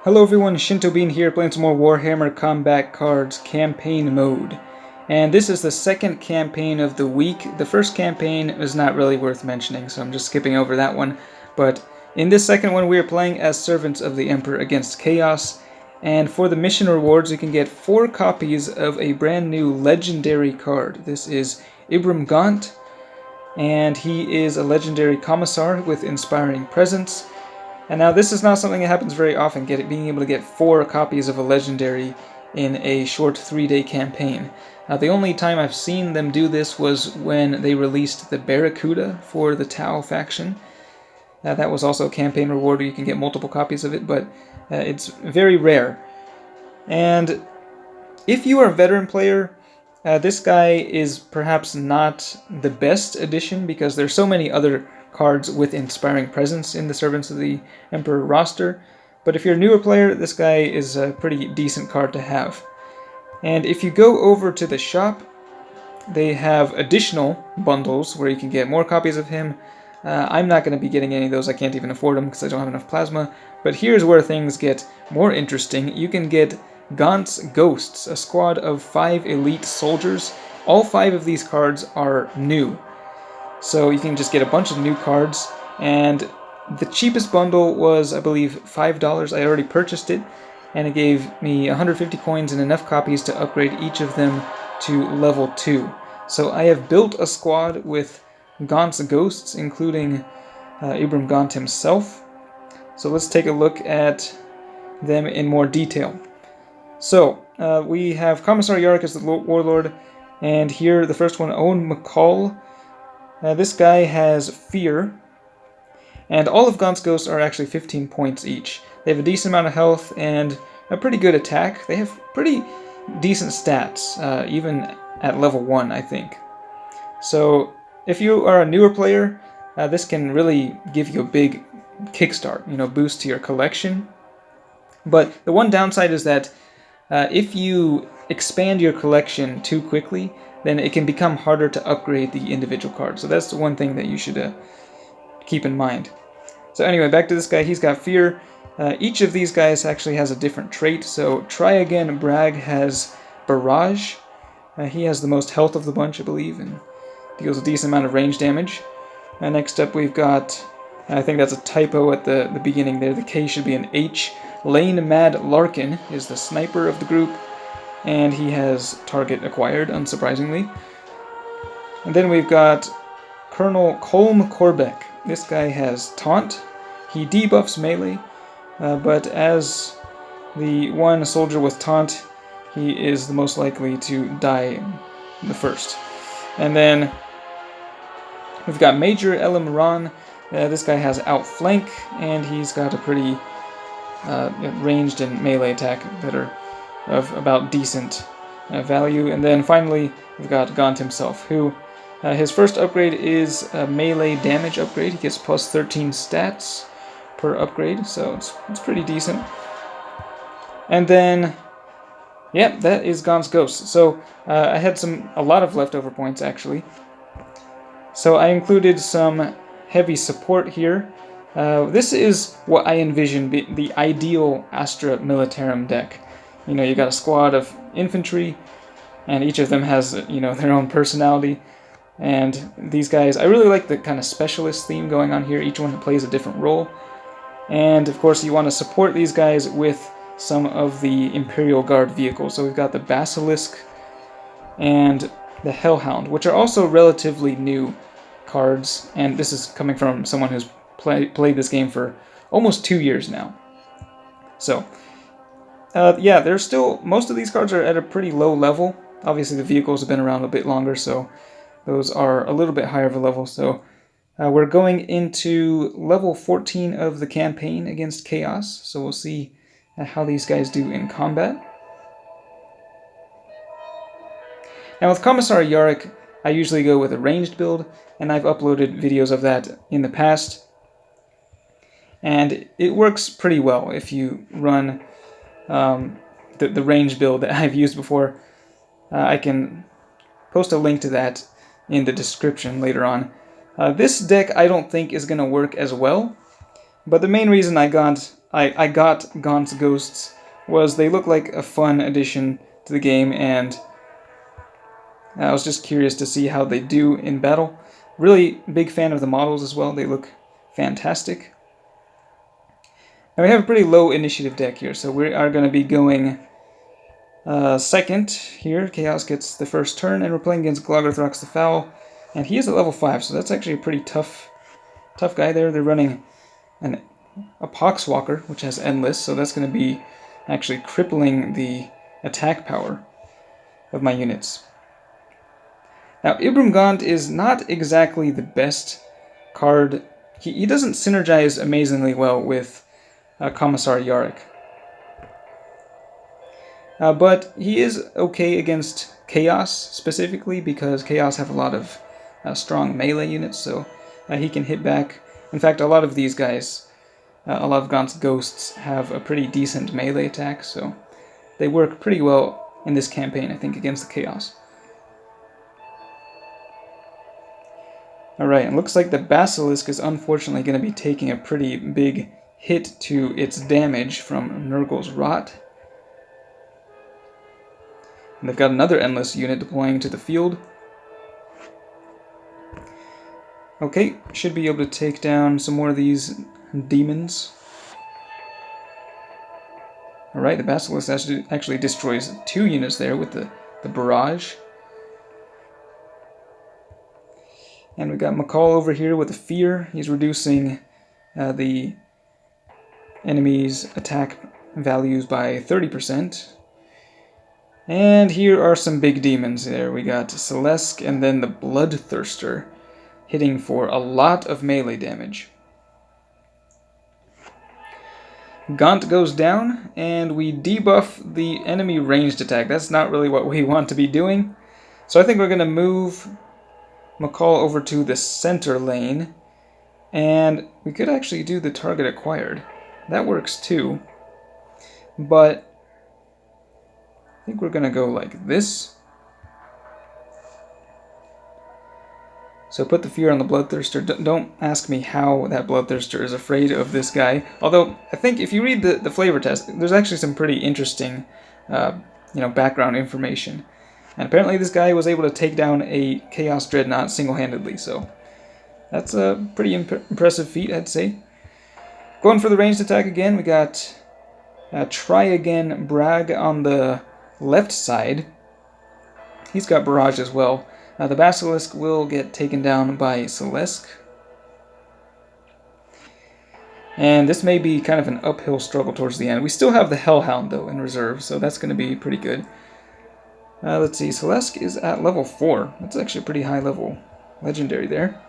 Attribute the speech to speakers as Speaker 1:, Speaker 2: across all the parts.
Speaker 1: Hello everyone, Shinto Bean here playing some more Warhammer Combat Cards Campaign Mode. And this is the second campaign of the week. The first campaign is not really worth mentioning, so I'm just skipping over that one. But in this second one we are playing as Servants of the Emperor against Chaos. And for the mission rewards you can get 4 copies of a brand new legendary card. This is Ibram Gaunt, and he is a legendary commissar with inspiring presence. And now this is not something that happens very often, being able to get 4 copies of a legendary in a short 3-day campaign. Now the only time I've seen them do this was when they released the Barracuda for the Tau faction. That was also a campaign reward where you can get multiple copies of it, but it's very rare. And if you are a veteran player, this guy is perhaps not the best addition because there's so many other cards with inspiring presence in the Servants of the Emperor roster, but if you're a newer player, this guy is a pretty decent card to have. And if you go over to the shop, they have additional bundles where you can get more copies of him. I'm not going to be getting any of those, I can't even afford them because I don't have enough plasma, but here's where things get more interesting. You can get Gaunt's Ghosts, a squad of 5 elite soldiers. All 5 of these cards are new. So you can just get a bunch of new cards, and the cheapest bundle was, I believe, $5. I already purchased it, and it gave me 150 coins and enough copies to upgrade each of them to level 2. So I have built a squad with Gaunt's Ghosts, including Ibram Gaunt himself. So let's take a look at them in more detail. So we have Commissar Yarrick as the Warlord, and here the first one, Owen McCall. This guy has Fear, and all of Gaunt's Ghosts are actually 15 points each. They have a decent amount of health and a pretty good attack. They have pretty decent stats, even at level 1, I think. So if you are a newer player, this can really give you a big kickstart, boost to your collection. But the one downside is that if you expand your collection too quickly, then it can become harder to upgrade the individual cards. So that's the one thing that you should keep in mind. So anyway, back to this guy. He's got Fear. Each of these guys actually has a different trait. So Try Again Bragg has Barrage. He has the most health of the bunch, I believe, and deals a decent amount of range damage. Next up we've got, I think that's a typo at the beginning there. The K should be an H. Lane Mad Larkin is the sniper of the group, and he has target acquired, unsurprisingly. And then we've got Colonel Colm Corbeck. This guy has Taunt. He debuffs melee, but as the one soldier with Taunt, he is the most likely to die the first. And then we've got Major Elam Ron. This guy has Outflank, and he's got a pretty ranged and melee attack that are of about decent value. And then finally we've got Gaunt himself, who his first upgrade is a melee damage upgrade. He gets plus 13 stats per upgrade, so it's pretty decent. And then yeah, that is Gaunt's Ghost. So I had a lot of leftover points actually, so I included some heavy support here. This is what I envision the ideal Astra Militarum deck. You got a squad of infantry, and each of them has, their own personality. And these guys, I really like the kind of specialist theme going on here. Each one plays a different role. And of course, you want to support these guys with some of the Imperial Guard vehicles. So we've got the Basilisk and the Hellhound, which are also relatively new cards. And this is coming from someone who's played this game for almost 2 years now. So yeah, there's still, most of these cards are at a pretty low level. Obviously the vehicles have been around a bit longer, so those are a little bit higher of a level. So we're going into level 14 of the campaign against Chaos, so we'll see how these guys do in combat. Now with Commissar Yarrick, I usually go with a ranged build, and I've uploaded videos of that in the past. And it works pretty well if you run the range build that I've used before. I can post a link to that in the description later on. This deck I don't think is going to work as well, but the main reason I I got Gaunt's Ghosts was they look like a fun addition to the game, and I was just curious to see how they do in battle. Really big fan of the models as well. They look fantastic. Now we have a pretty low initiative deck here, so we are going to be going second here. Chaos gets the first turn, and we're playing against Gloggerthrox the Foul, and he is at level 5, so that's actually a pretty tough guy there. They're running a Poxwalker, which has Endless, so that's going to be actually crippling the attack power of my units. Now, Ibram Gaunt is not exactly the best card. He doesn't synergize amazingly well with Commissar Yarrick. But he is okay against Chaos, specifically, because Chaos have a lot of strong melee units, so he can hit back. In fact, a lot of these guys, a lot of Gaunt's Ghosts, have a pretty decent melee attack, so they work pretty well in this campaign, I think, against the Chaos. Alright, it looks like the Basilisk is unfortunately going to be taking a pretty big hit to its damage from Nurgle's Rot. And they've got another Endless unit deploying to the field. Okay, should be able to take down some more of these demons. Alright, the Basilisk actually destroys 2 units there with the barrage. And we got McCall over here with the Fear. He's reducing the enemy's attack values by 30%. And here are some big demons there. We got Celeste and then the Bloodthirster, hitting for a lot of melee damage. Gaunt goes down, and we debuff the enemy ranged attack. That's not really what we want to be doing. So I think we're going to move McCall over to the center lane, and we could actually do the target acquired. That works too, but I think we're going to go like this. So put the Fear on the Bloodthirster. Don't ask me how that Bloodthirster is afraid of this guy. Although, I think if you read the flavor test, there's actually some pretty interesting background information. And apparently this guy was able to take down a Chaos Dreadnought single-handedly, so that's a pretty impressive feat, I'd say. Going for the ranged attack again, we got Try Again Bragg on the left side. He's got Barrage as well. The Basilisk will get taken down by Celeste. And this may be kind of an uphill struggle towards the end. We still have the Hellhound, though, in reserve, so that's going to be pretty good. Let's see, Celeste is at level 4. That's actually a pretty high level legendary there.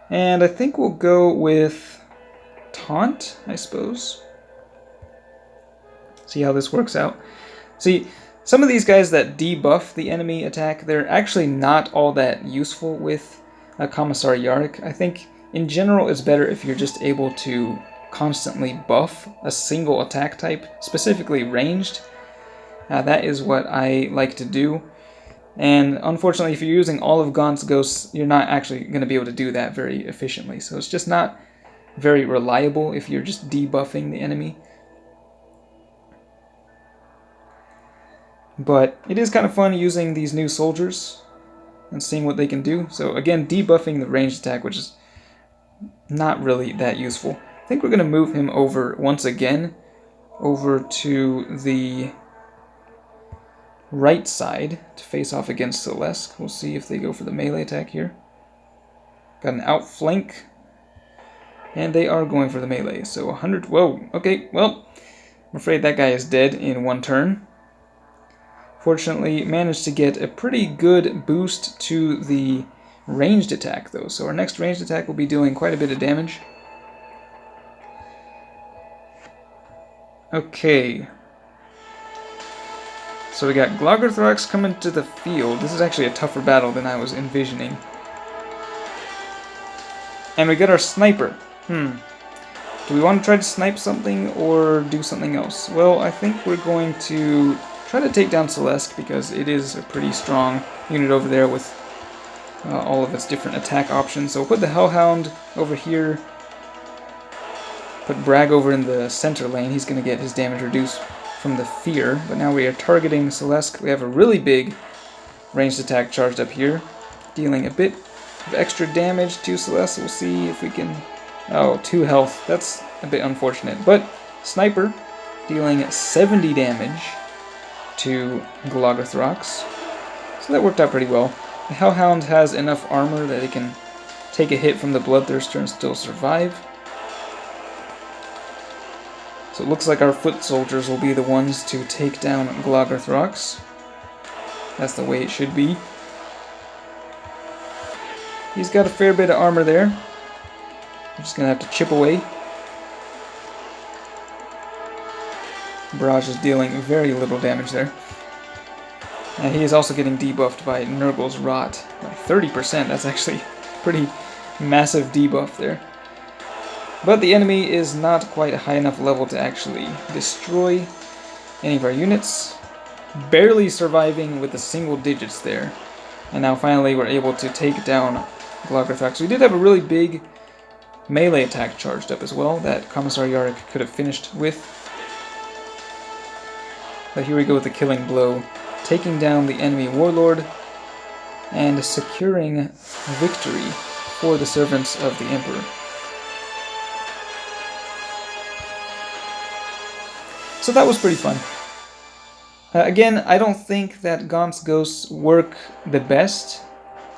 Speaker 1: And I think we'll go with Taunt, I suppose. See how this works out. See, some of these guys that debuff the enemy attack, they're actually not all that useful with Commissar Yarrick. I think in general it's better if you're just able to constantly buff a single attack type, specifically ranged. That is what I like to do. And unfortunately, if you're using all of Gaunt's Ghosts, you're not actually going to be able to do that very efficiently. So it's just not very reliable if you're just debuffing the enemy. But it is kind of fun using these new soldiers and seeing what they can do. So again, debuffing the ranged attack, which is not really that useful. I think we're going to move him over once again, over to the right side to face off against Celeste. We'll see if they go for the melee attack here. Got an outflank, and they are going for the melee. So 100, whoa, okay, well, I'm afraid that guy is dead in one turn. Fortunately, managed to get a pretty good boost to the ranged attack, though. So our next ranged attack will be doing quite a bit of damage. Okay. So we got Gloggerthrox coming to the field. This is actually a tougher battle than I was envisioning. And we got our sniper. Do we want to try to snipe something or do something else? Well, I think we're going to try to take down Celeste because it is a pretty strong unit over there with all of its different attack options. So we'll put the Hellhound over here. Put Bragg over in the center lane. He's going to get his damage reduced from the fear. But now we are targeting Celesk. We have a really big ranged attack charged up here, dealing a bit of extra damage to Celesk. We'll see if we can... Oh, 2 health. That's a bit unfortunate. But Sniper dealing 70 damage to Gloggothrox. So that worked out pretty well. The Hellhound has enough armor that it can take a hit from the Bloodthirster and still survive. So it looks like our foot soldiers will be the ones to take down Gloggothrox. That's the way it should be. He's got a fair bit of armor there. I'm just going to have to chip away. Barrage is dealing very little damage there. And he is also getting debuffed by Nurgle's Rot. By 30%, that's actually pretty massive debuff there. But the enemy is not quite a high enough level to actually destroy any of our units. Barely surviving with the single digits there. And now finally we're able to take down Gloggothrox. We did have a really big melee attack charged up as well that Commissar Yarrick could have finished with. But here we go with the killing blow, taking down the enemy warlord and securing victory for the servants of the Emperor. So that was pretty fun. Again, I don't think that Gaunt's ghosts work the best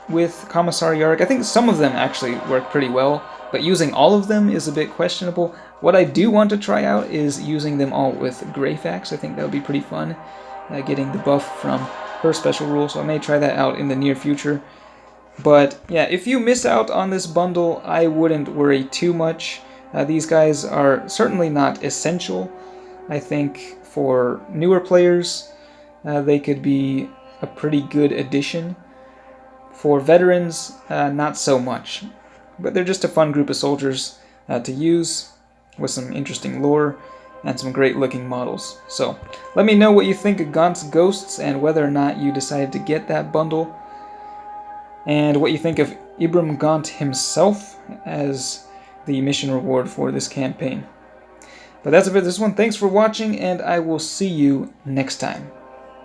Speaker 1: with Commissar Yarrick. I think some of them actually work pretty well, but using all of them is a bit questionable. What I do want to try out is using them all with Greyfax. I think that would be pretty fun, getting the buff from her special rule, so I may try that out in the near future. But yeah, if you miss out on this bundle, I wouldn't worry too much. These guys are certainly not essential. I think for newer players, they could be a pretty good addition. For veterans, not so much. But they're just a fun group of soldiers to use with some interesting lore and some great looking models. So let me know what you think of Gaunt's Ghosts and whether or not you decided to get that bundle. And what you think of Ibram Gaunt himself as the mission reward for this campaign. But that's it for this one. Thanks for watching, and I will see you next time.